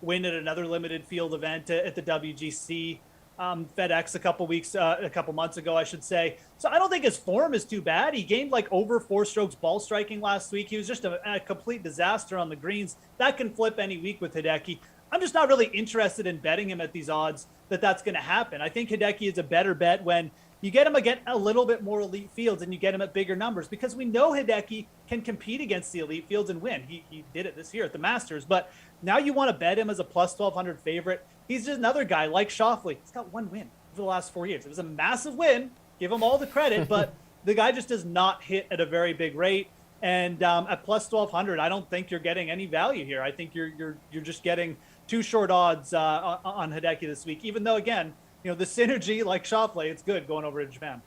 win at another limited field event at the WGC. FedEx a couple months ago, I should say. So I don't think his form is too bad. He gained like over 4 strokes ball striking last week. He was just a complete disaster on the greens. That can flip any week with Hideki. I'm just not really interested in betting him at these odds that's going to happen. I think Hideki is a better bet when you get him against a little bit more elite fields and you get him at bigger numbers, because we know Hideki can compete against the elite fields and win. He did it this year at the Masters, but now you want to bet him as a plus 1,200 favorite. He's just another guy like Schauffele. He's got 1 win over the last 4 years. It was a massive win. Give him all the credit, but the guy just does not hit at a very big rate. And at plus 1,200, I don't think you're getting any value here. I think you're just getting too short odds on Hideki this week. Even though, again, the synergy like Schauffele, it's good going over to Japan.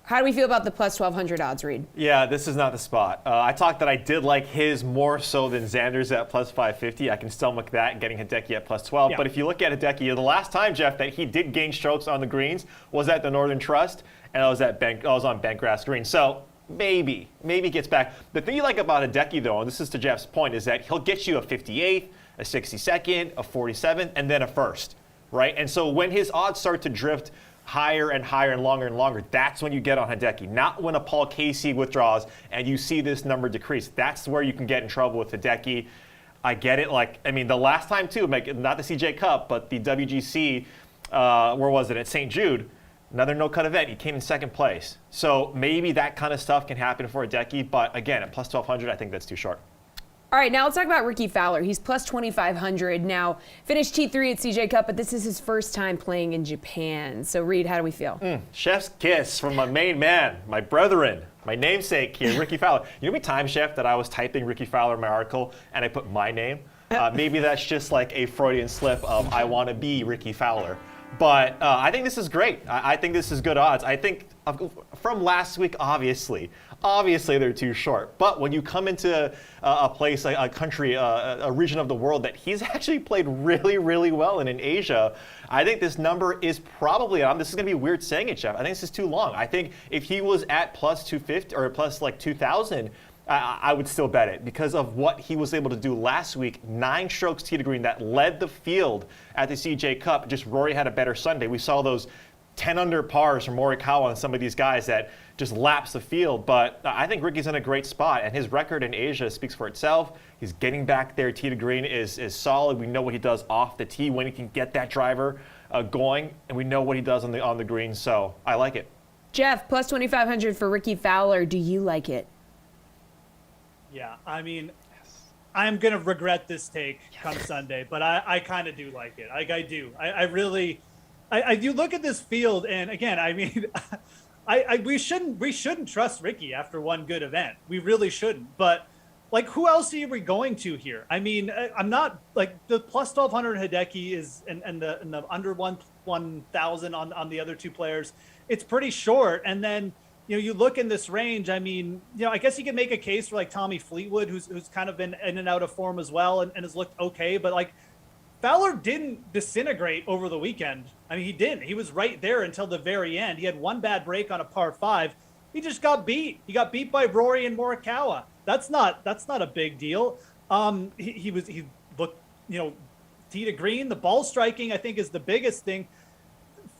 How do we feel about the plus 1,200 odds, Reed? Yeah, this is not the spot. I talked that I did like his more so than Xander's at plus 550. I can stomach that, getting Hideki at plus 12. Yeah. But if you look at Hideki, the last time, Jeff, that he did gain strokes on the greens was at the Northern Trust, and I was on Bentgrass Green. So maybe gets back. The thing you like about Hideki, though, and this is to Jeff's point, is that he'll get you a 58th, a 62nd, a 47th, and then a first, right? And so when his odds start to drift higher and higher and longer, that's when you get on Hideki. Not when a Paul Casey withdraws and you see this number decrease. That's where you can get in trouble with Hideki. I get it. The last time too, not the CJ Cup, but the WGC, where was it? At St. Jude, another no-cut event. He came in second place. So maybe that kind of stuff can happen for Hideki. But again, at plus 1,200, I think that's too short. All right, now let's talk about Ricky Fowler. He's plus 2,500 now. Finished T3 at CJ Cup, but this is his first time playing in Japan. So, Reed, how do we feel? Chef's kiss from my main man, my brethren, my namesake here, Ricky Fowler. You know how many times, Chef, that I was typing Ricky Fowler in my article and I put my name? Maybe that's just like a Freudian slip of I want to be Ricky Fowler. But I think this is great. I think this is good odds. I think from last week, obviously they're too short. But when you come into a place, a country, a region of the world that he's actually played really, really well in Asia, I think this number is probably, this is going to be weird saying it, Jeff, I think this is too long. I think if he was at plus 250 or plus like 2,000, I would still bet it because of what he was able to do last week. 9 strokes tee to green that led the field at the CJ Cup. Just Rory had a better Sunday. We saw those 10 under pars from Morikawa and some of these guys that just lapse the field. But I think Ricky's in a great spot, and his record in Asia speaks for itself. He's getting back there. Tee to green is solid. We know what he does off the tee when he can get that driver going, and we know what he does on the green. So I like it. Jeff, plus 2,500 for Ricky Fowler. Do you like it? Yeah, I mean, I'm going to regret this take come Sunday, but I kind of do like it. I do. I really, you look at this field, and again, I mean, we shouldn't trust Ricky after one good event. We really shouldn't. But like, who else are we going to here? I mean, I'm not like the plus 1,200 Hideki is, and the under 1,000 on the other two players. It's pretty short, and then. You look in this range, I mean, I guess you could make a case for like Tommy Fleetwood, who's kind of been in and out of form as well and has looked okay. But like Fowler didn't disintegrate over the weekend. I mean, he didn't. He was right there until the very end. He had one bad break on a par 5. He just got beat. He got beat by Rory and Morikawa. That's not a big deal. He looked, tee to green. The ball striking, I think, is the biggest thing.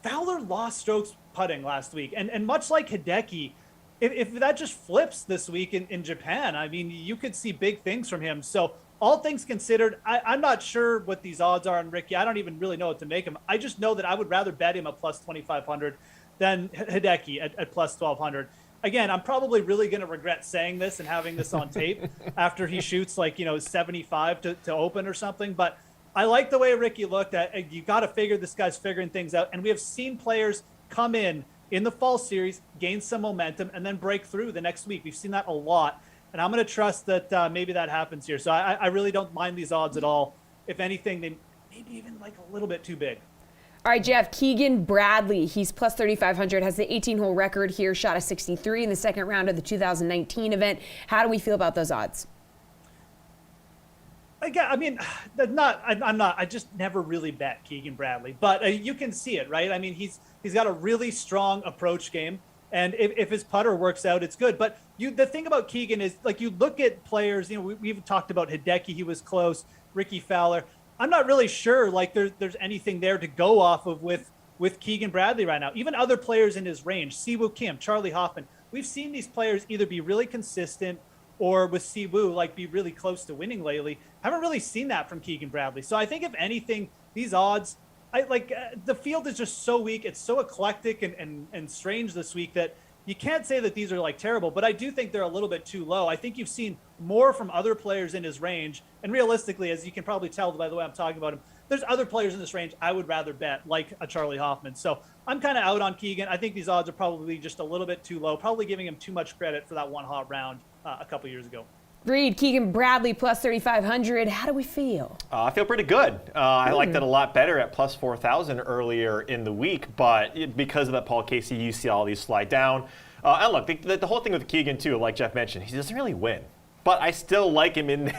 Fowler lost strokes putting last week. And much like Hideki, if that just flips this week in Japan, I mean, you could see big things from him. So all things considered, I'm not sure what these odds are on Ricky. I don't even really know what to make him. I just know that I would rather bet him at plus 2,500 than Hideki at plus 1,200. Again, I'm probably really going to regret saying this and having this on tape after he shoots 75 to open or something. But I like the way Ricky looked at. You got to figure this guy's figuring things out. And we have seen players come in the fall series, gain some momentum, and then break through the next week. We've seen that a lot. And I'm going to trust that maybe that happens here. So I really don't mind these odds at all. If anything, they maybe even a little bit too big. All right, Jeff, Keegan Bradley, he's plus 3,500, has the 18-hole record here, shot a 63 in the second round of the 2019 event. How do we feel about those odds? Again, I mean, I just never really bet Keegan Bradley, but you can see it, right? I mean, he's got a really strong approach game, and if his putter works out, it's good. But the thing about Keegan is, you look at players, we've talked about Hideki, he was close, Ricky Fowler. I'm not really sure, there's anything there to go off of with Keegan Bradley right now. Even other players in his range, Siwoo Kim, Charlie Hoffman, we've seen these players either be really consistent or with Siwoo, be really close to winning lately. Haven't really seen that from Keegan Bradley. So I think if anything, these odds, the field is just so weak. It's so eclectic and strange this week that you can't say that these are terrible, but I do think they're a little bit too low. I think you've seen more from other players in his range. And realistically, as you can probably tell by the way I'm talking about him, there's other players in this range I would rather bet, like a Charlie Hoffman. So I'm kind of out on Keegan. I think these odds are probably just a little bit too low, probably giving him too much credit for that one hot round a couple years ago. Reed, Keegan Bradley plus 3,500. How do we feel? I feel pretty good. I like that a lot better at plus 4,000 earlier in the week, but because of that Paul Casey, you see all these slide down. And look, the whole thing with Keegan too, like Jeff mentioned, he doesn't really win. But I still like him in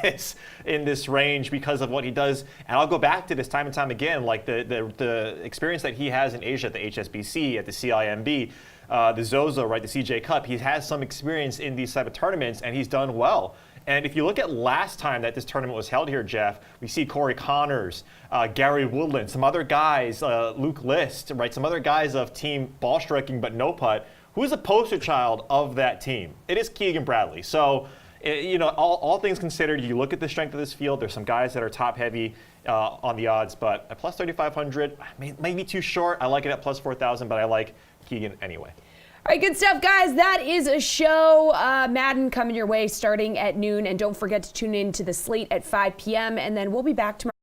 this range because of what he does. And I'll go back to this time and time again, like the experience that he has in Asia at the HSBC, at the CIMB, the Zozo, right, the CJ Cup. He has some experience in these type of tournaments, and he's done well. And if you look at last time that this tournament was held here, Jeff, we see Corey Connors, Gary Woodland, some other guys, Luke List, right, some other guys of team ball striking but no putt. Who is a poster child of that team? It is Keegan Bradley. So, all things considered, you look at the strength of this field. There's some guys that are top heavy on the odds, but at plus 3,500, maybe too short. I like it at plus 4,000, but I like Keegan anyway. All right, good stuff, guys. That is a show. Madden coming your way starting at noon. And don't forget to tune in to the slate at 5 p.m. And then we'll be back tomorrow.